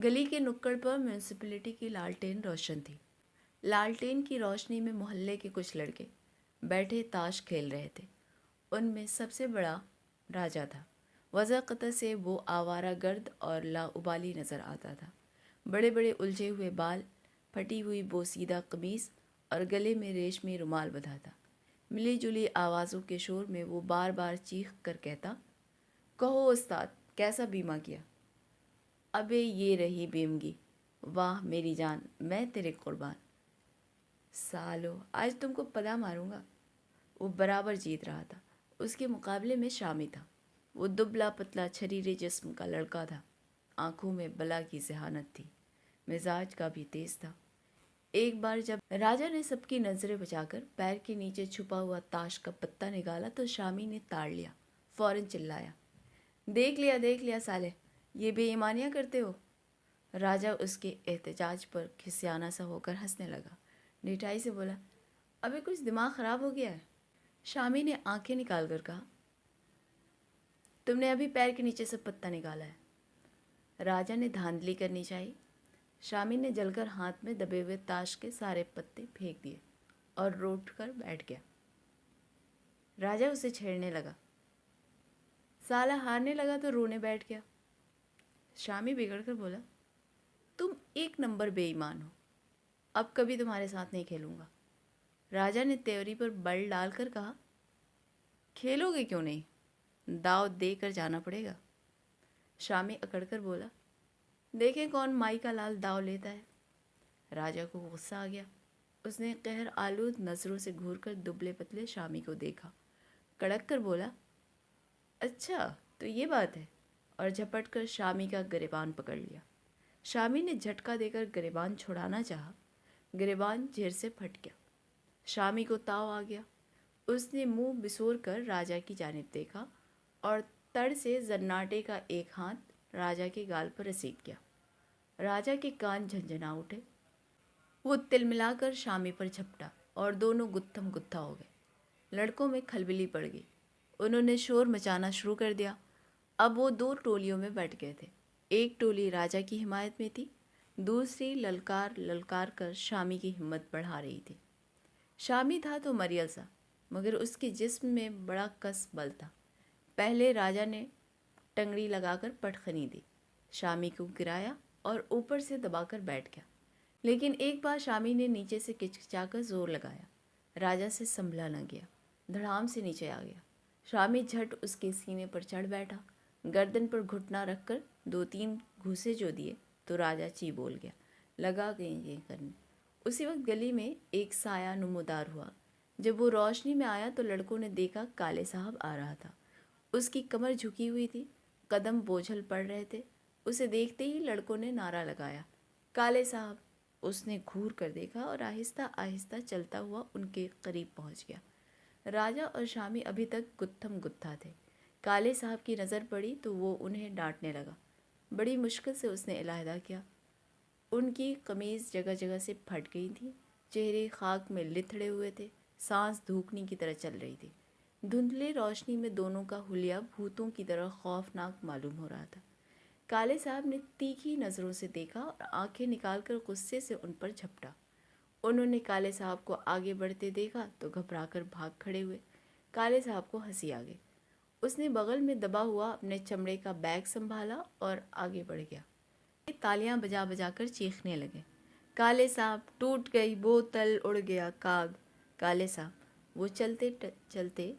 गली के नुक्कड़ पर म्यूनिसिपैलिटी की लालटेन रोशन थी। लालटेन की रोशनी में मोहल्ले के कुछ लड़के बैठे ताश खेल रहे थे। उनमें सबसे बड़ा राजा था। वज़ाक़त से वो आवारा गर्द और लाउबाली नज़र आता था। बड़े बड़े उलझे हुए बाल, फटी हुई बोसीदा कमीज़ और गले में रेशमी रुमाल बंधा था। मिली जुली आवाज़ों के शोर में वो बार बार चीख कर कहता, कहो उस्ताद, कैसा बीमा किया? अबे ये रही बेमगी, वाह मेरी जान, मैं तेरे कुर्बान। सालो, आज तुमको पदा मारूंगा। वो बराबर जीत रहा था। उसके मुकाबले में शामी था। वो दुबला पतला छरीरे जिस्म का लड़का था। आंखों में बला की ज़हानत थी, मिजाज का भी तेज था। एक बार जब राजा ने सबकी नज़रें बचाकर पैर के नीचे छुपा हुआ ताश का पत्ता निकाला तो शामी ने ताड़ लिया। फौरन चिल्लाया, देख लिया साले, ये बेईमानियाँ करते हो। राजा उसके एहतजाज पर खिसियाना सा होकर हंसने लगा। निठाई से बोला, अबे कुछ दिमाग ख़राब हो गया है? शामी ने आंखें निकाल कर कहा, तुमने अभी पैर के नीचे से पत्ता निकाला है। राजा ने धांधली करनी चाहिए। शामी ने जलकर हाथ में दबे हुए ताश के सारे पत्ते फेंक दिए और रोट कर बैठ गया। राजा उसे छेड़ने लगा। साला हारने लगा तो रोने बैठ गया। शामी बिगड़ कर बोला, तुम एक नंबर बेईमान हो, अब कभी तुम्हारे साथ नहीं खेलूंगा। राजा ने त्योरी पर बल डालकर कहा, खेलोगे क्यों नहीं? दाव दे कर जाना पड़ेगा। शामी अकड़कर बोला, देखें कौन माई का लाल दाव लेता है। राजा को गुस्सा आ गया। उसने कहर आलूद नज़रों से घूरकर दुबले पतले शामी को देखा, कड़क कर बोला, अच्छा तो ये बात है, और झपट कर शामी का गिरेबान पकड़ लिया। शामी ने झटका देकर गिरेबान छुड़ाना चाहा। गिरेबान झिर से फट गया। शामी को ताव आ गया। उसने मुंह बिसोर कर राजा की जानिब देखा और तड़ से जन्नाटे का एक हाथ राजा के गाल पर रसीद किया। राजा के कान झंझना उठे। वो तिलमिलाकर शामी पर झपटा और दोनों गुत्थम गुत्था हो गए। लड़कों में खलबली पड़ गई। उन्होंने शोर मचाना शुरू कर दिया। अब वो दो टोलियों में बैठ गए थे। एक टोली राजा की हिमायत में थी, दूसरी ललकार ललकार कर शामी की हिम्मत बढ़ा रही थी। शामी था तो मरियल सा, मगर उसके जिस्म में बड़ा कस बल था। पहले राजा ने टंगड़ी लगाकर पटखनी दी, शामी को गिराया और ऊपर से दबाकर बैठ गया। लेकिन एक बार शामी ने नीचे से किचकिचाकर जोर लगाया। राजा से संभला न गया, धड़ाम से नीचे आ गया। शामी झट उसके सीने पर चढ़ बैठा। गर्दन पर घुटना रखकर दो तीन घूंसे जो दिए तो राजा ची बोल गया, लगा गए करने। उसी वक्त गली में एक साया नुमोदार हुआ। जब वो रोशनी में आया तो लड़कों ने देखा काले साहब आ रहा था। उसकी कमर झुकी हुई थी, कदम बोझल पड़ रहे थे। उसे देखते ही लड़कों ने नारा लगाया, काले साहब। उसने घूर कर देखा और आहिस्ता आहिस्ता चलता हुआ उनके करीब पहुंच गया। राजा और शामी अभी तक गुत्थम गुत्था थे। काले साहब की नज़र पड़ी तो वो उन्हें डांटने लगा। बड़ी मुश्किल से उसने इलाहिदा किया। उनकी कमीज़ जगह जगह से फट गई थी, चेहरे खाक में लिथड़े हुए थे, सांस धूकनी की तरह चल रही थी। धुंधले रोशनी में दोनों का हुलिया भूतों की तरह खौफनाक मालूम हो रहा था। काले साहब ने तीखी नज़रों से देखा और आंखें निकालकर गुस्से से उन पर झपटा। उन्होंने काले साहब को आगे बढ़ते देखा तो घबराकर भाग खड़े हुए। काले साहब को हंसी आ गई। उसने बगल में दबा हुआ अपने चमड़े का बैग संभाला और आगे बढ़ गया। तालियां बजा बजा कर चीखने लगे, काले साहब, टूट गई बोतल, उड़ गया काग। काले साहब। वो चलते चलते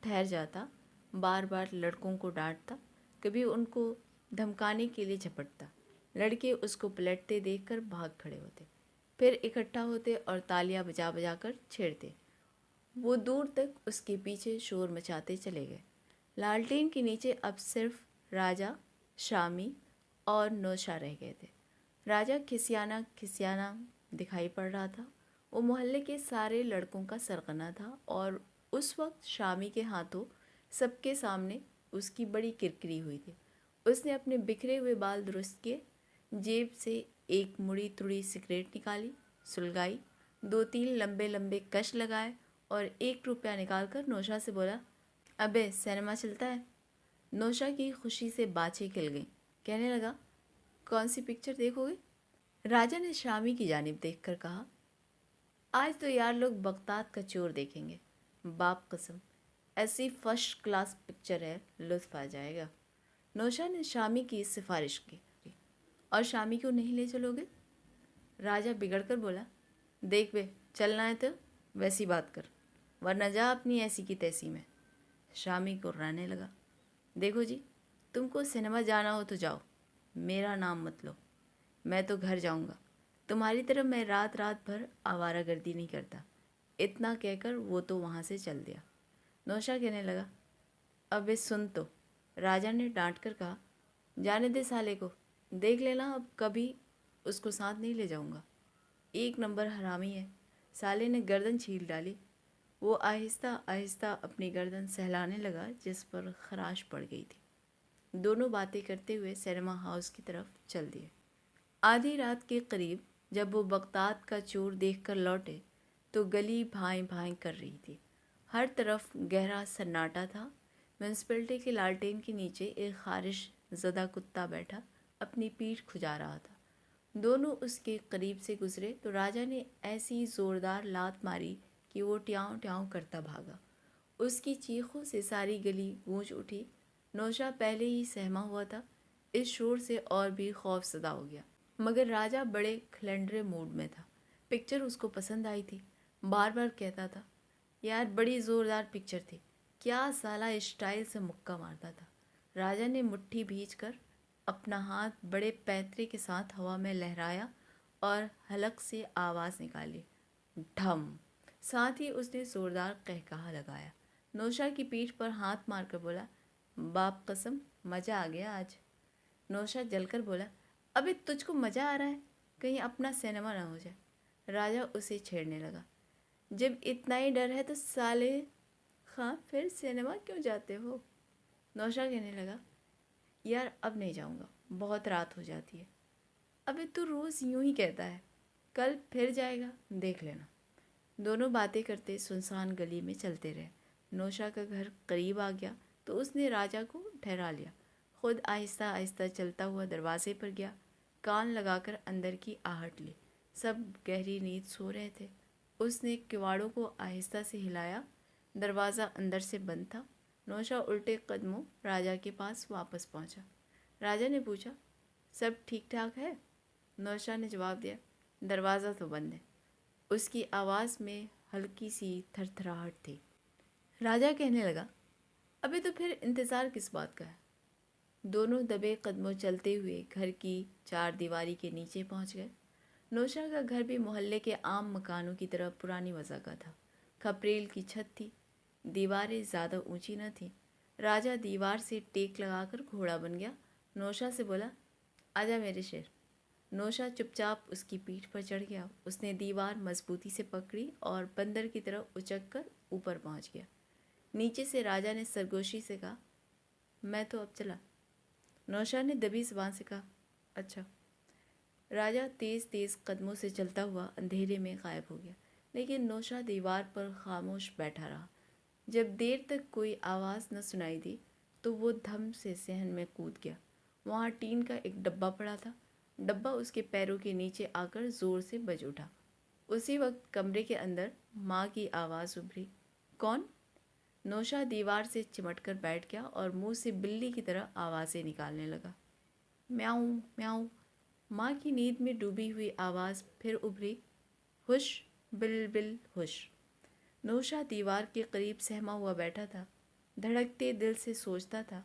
ठहर जाता, बार बार लड़कों को डांटता, कभी उनको धमकाने के लिए झपटता। लड़के उसको पलटते देखकर भाग खड़े होते, फिर इकट्ठा होते और तालियां बजा बजा कर छेड़ते। वो दूर तक उसके पीछे शोर मचाते चले गए। लालटेन के नीचे अब सिर्फ राजा, शामी और नौशा रह गए थे। राजा खिसियाना खिसियाना दिखाई पड़ रहा था। वो मोहल्ले के सारे लड़कों का सरगना था और उस वक्त शामी के हाथों सबके सामने उसकी बड़ी किरकिरी हुई थी। उसने अपने बिखरे हुए बाल दुरुस्त किए, जेब से एक मुड़ी तुड़ी सिगरेट निकाली, सुलगाई, दो तीन लंबे लंबे कश लगाए और 1 रुपया निकालकर नौशा से बोला, अबे सिनेमा चलता है? नौशा की खुशी से बाछें खिल गईं। कहने लगा, कौन सी पिक्चर देखोगे? राजा ने शामी की जानिब देखकर कहा। आज तो यार लोग बगदाद का चोर देखेंगे, बाप कसम, ऐसी फर्स्ट क्लास पिक्चर है, लुत्फ आ जाएगा। नौशा ने शामी की सिफारिश की। और शामी को नहीं ले चलोगे? राजा बिगड़कर बोला। देख बे, चलना है तो वैसी बात कर, वरना जा अपनी ऐसी की तैसी में। शामी कुर्राने लगा। देखो जी, तुमको सिनेमा जाना हो तो जाओ, मेरा नाम मत लो, मैं तो घर जाऊंगा। तुम्हारी तरह मैं रात रात भर आवारागर्दी नहीं करता। इतना कहकर वो तो वहाँ से चल दिया। नौशा कहने लगा, अबे सुन तो, राजा ने डांट कर कहा। जाने दे साले को, देख लेना अब कभी उसको साथ नहीं ले जाऊंगा। एक नंबर हरामी है। साले ने गर्दन छील डाली। वो आहिस्ता आहिस्ता अपनी गर्दन सहलाने लगा जिस पर खराश पड़ गई थी। दोनों बातें करते हुए सिनेमा हाउस की तरफ चल दिए। आधी रात के करीब जब वो बगदाद का चोर देखकर लौटे तो गली भाई भाई कर रही थी। हर तरफ गहरा सन्नाटा था। म्यूनसिपैलिटी के लालटेन के नीचे एक खारिश ज़दा कुत्ता बैठा अपनी पीठ खुजा रहा था। दोनों उसके करीब से गुजरे तो राजा ने ऐसी ज़ोरदार लात मारी कि वो ट्याऊं ट्याऊं करता भागा। उसकी चीखों से सारी गली गूंज उठी। नौशा पहले ही सहमा हुआ था, इस शोर से और भी खौफज़दा हो गया। मगर राजा बड़े खलंडरे मूड में था। पिक्चर उसको पसंद आई थी। बार बार कहता था, यार बड़ी ज़ोरदार पिक्चर थी। क्या साला स्टाइल से मुक्का मारता था। राजा ने मुट्ठी भींच कर अपना हाथ बड़े पैतरे के साथ हवा में लहराया और हलक से आवाज़ निकाली, ढम। साथ ही उसने ज़ोरदार कहकहा लगाया। नौशा की पीठ पर हाथ मारकर बोला, बाप कसम, मज़ा आ गया आज। नौशा जलकर बोला, अबे तुझको मज़ा आ रहा है, कहीं अपना सिनेमा ना हो जाए। राजा उसे छेड़ने लगा। जब इतना ही डर है तो साले हाँ फिर सिनेमा क्यों जाते हो? नौशा कहने लगा, यार अब नहीं जाऊंगा, बहुत रात हो जाती है। अबे तू रोज़ यूं ही कहता है, कल फिर जाएगा, देख लेना। दोनों बातें करते सुनसान गली में चलते रहे। नौशा का घर करीब आ गया तो उसने राजा को ठहरा लिया। खुद आहिस्ता आहिस्ता चलता हुआ दरवाजे पर गया। कान लगाकर अंदर की आहट ली। सब गहरी नींद सो रहे थे। उसने किवाड़ों को आहिस्ता से हिलाया। दरवाज़ा अंदर से बंद था। नौशा उल्टे कदमों राजा के पास वापस पहुंचा। राजा ने पूछा, सब ठीक ठाक है? नौशा ने जवाब दिया, दरवाज़ा तो बंद है। उसकी आवाज़ में हल्की सी थरथराहट थी। राजा कहने लगा, अबे तो फिर इंतज़ार किस बात का है? दोनों दबे कदमों चलते हुए घर की चार दीवारी के नीचे पहुंच गए। नौशा का घर भी मोहल्ले के आम मकानों की तरह पुरानी वज़ा का था। खपरेल की छत थी, दीवारें ज़्यादा ऊंची न थीं। राजा दीवार से टेक लगाकर घोड़ा बन गया। नौशा से बोला, आजा मेरे शेर। नौशा चुपचाप उसकी पीठ पर चढ़ गया। उसने दीवार मजबूती से पकड़ी और बंदर की तरह उचक कर ऊपर पहुंच गया। नीचे से राजा ने सरगोशी से कहा, मैं तो अब चला। नौशा ने दबी ज़बान से कहा, अच्छा। राजा तेज़ तेज़ कदमों से चलता हुआ अंधेरे में गायब हो गया, लेकिन नौशा दीवार पर खामोश बैठा रहा। जब देर तक कोई आवाज़ न सुनाई दी तो वो धम से सहन में कूद गया। वहाँ टीन का एक डब्बा पड़ा था। डब्बा उसके पैरों के नीचे आकर ज़ोर से बज उठा। उसी वक्त कमरे के अंदर माँ की आवाज़ उभरी, कौन? नौशा दीवार से चिमटकर बैठ गया और मुंह से बिल्ली की तरह आवाज़ें निकालने लगा। म्याऊं म्याऊं। माँ की नींद में डूबी हुई आवाज़ फिर उभरी, हुश बिल बिल हुश। नौशा दीवार के करीब सहमा हुआ बैठा था। धड़कते दिल से सोचता था,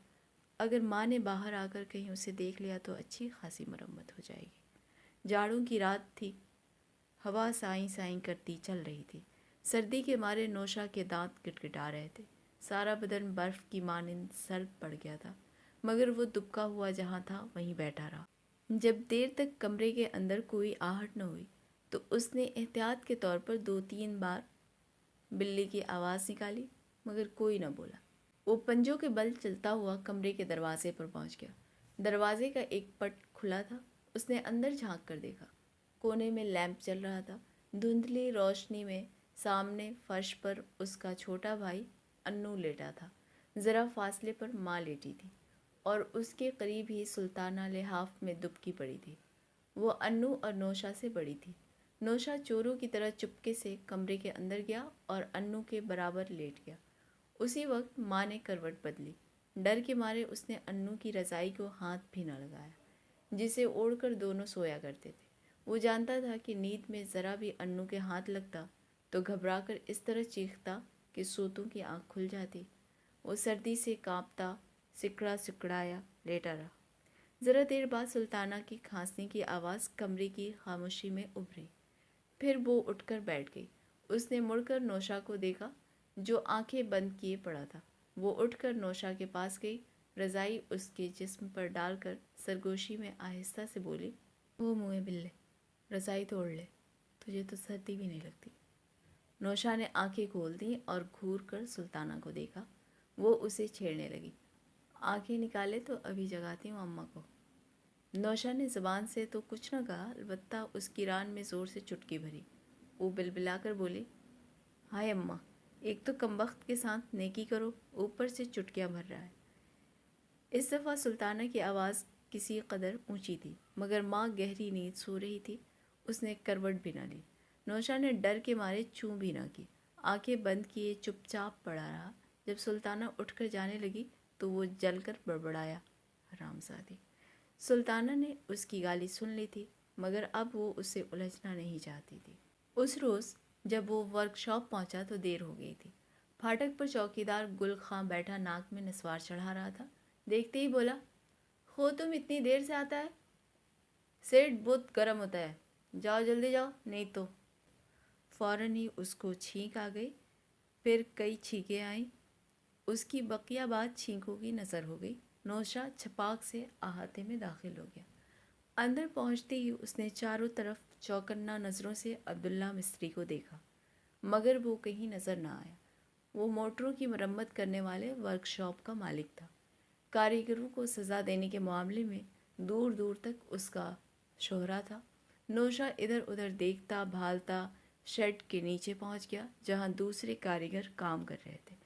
अगर माँ ने बाहर आकर कहीं उसे देख लिया तो अच्छी खासी मरम्मत हो जाएगी। जाड़ों की रात थी। हवा साई साई करती चल रही थी। सर्दी के मारे नौशा के दांत किटकिटा रहे थे। सारा बदन बर्फ़ की मानिंद सर्द पड़ गया था, मगर वो दुबका हुआ जहाँ था वहीं बैठा रहा। जब देर तक कमरे के अंदर कोई आहट न हुई तो उसने एहतियात के तौर पर 2-3 बार बिल्ली की आवाज़ निकाली, मगर कोई न बोला। वो पंजों के बल चलता हुआ कमरे के दरवाजे पर पहुंच गया। दरवाजे का एक पट खुला था। उसने अंदर झांक कर देखा। कोने में लैंप चल रहा था। धुंधली रोशनी में सामने फर्श पर उसका छोटा भाई अन्नू लेटा था। ज़रा फासले पर माँ लेटी थी اور اس کے قریب ہی سلطانہ لحاف میں دبکی پڑی تھی۔ وہ انو اور نوشا سے بڑی تھی۔ نوشا چوروں کی طرح چپکے سے کمرے کے اندر گیا اور انو کے برابر لیٹ گیا۔ اسی وقت ماں نے کروٹ بدلی۔ ڈر کے مارے اس نے انو کی رضائی کو ہاتھ بھی نہ لگایا، جسے اوڑھ کر دونوں سویا کرتے تھے۔ وہ جانتا تھا کہ نیند میں ذرا بھی انو کے ہاتھ لگتا تو گھبرا کر اس طرح چیختا کہ سوتوں کی آنکھ کھل جاتی۔ وہ سردی سے کانپتا سکڑا سکڑایا لیٹا رہا۔ ذرا دیر بعد سلطانہ کی کھانسنے کی آواز کمرے کی خاموشی میں ابھری۔ پھر وہ اٹھ کر بیٹھ گئی۔ اس نے مڑ کر نوشا کو دیکھا جو آنکھیں بند کیے پڑا تھا۔ وہ اٹھ کر نوشا کے پاس گئی، رضائی اس کے جسم پر ڈال کر سرگوشی میں آہستہ سے بولی، وہ منہ بلے، رضائی تو اوڑھ لے، تجھے تو سردی بھی نہیں لگتی۔ نوشا نے آنکھیں کھول دیں اور گھور کر سلطانہ کو دیکھا۔ وہ اسے چھیڑنے لگی۔ آنکھیں نکالے تو ابھی جگاتی ہوں اماں کو۔ نوشا نے زبان سے تو کچھ نہ کہا، البتہ اس کی ران میں زور سے چٹکی بھری۔ وہ بلبلا کر بولی، ہائے اماں، ایک تو کم وقت کے ساتھ نیکی کرو، اوپر سے چٹکیاں بھر رہا ہے۔ اس دفعہ سلطانہ کی آواز کسی قدر اونچی تھی، مگر ماں گہری نیند سو رہی تھی۔ اس نے کروٹ بھی نہ لی۔ نوشا نے ڈر کے مارے چوں بھی نہ کی، آنکھیں بند کیے چپ چاپ پڑا رہا۔ جب سلطانہ اٹھ کر جانے لگی تو وہ جل کر بڑبڑایا، حرامزادی۔ سلطانہ نے اس کی گالی سن لی تھی، مگر اب وہ اس سے الجھنا نہیں چاہتی تھی۔ اس روز جب وہ ورک شاپ پہنچا تو دیر ہو گئی تھی۔ پھاٹک پر چوکیدار گل خاں بیٹھا ناک میں نسوار چڑھا رہا تھا۔ دیکھتے ہی بولا، ہو تم اتنی دیر سے آتا ہے؟ سیٹ بہت گرم ہوتا ہے، جاؤ جلدی جاؤ، نہیں تو۔ فوراً ہی اس کو چھینک آ گئی، پھر کئی چھینکیں آئیں۔ اس کی بقیہ بات چھینکوں کی نظر ہو گئی۔ نوشا چھپاک سے احاطے میں داخل ہو گیا۔ اندر پہنچتے ہی اس نے چاروں طرف چوکنا نظروں سے عبداللہ مستری کو دیکھا، مگر وہ کہیں نظر نہ آیا۔ وہ موٹروں کی مرمت کرنے والے ورک شاپ کا مالک تھا۔ کاریگروں کو سزا دینے کے معاملے میں دور دور تک اس کا شہرہ تھا۔ نوشا ادھر ادھر دیکھتا بھالتا شیڈ کے نیچے پہنچ گیا، جہاں دوسرے کاریگر کام کر رہے تھے۔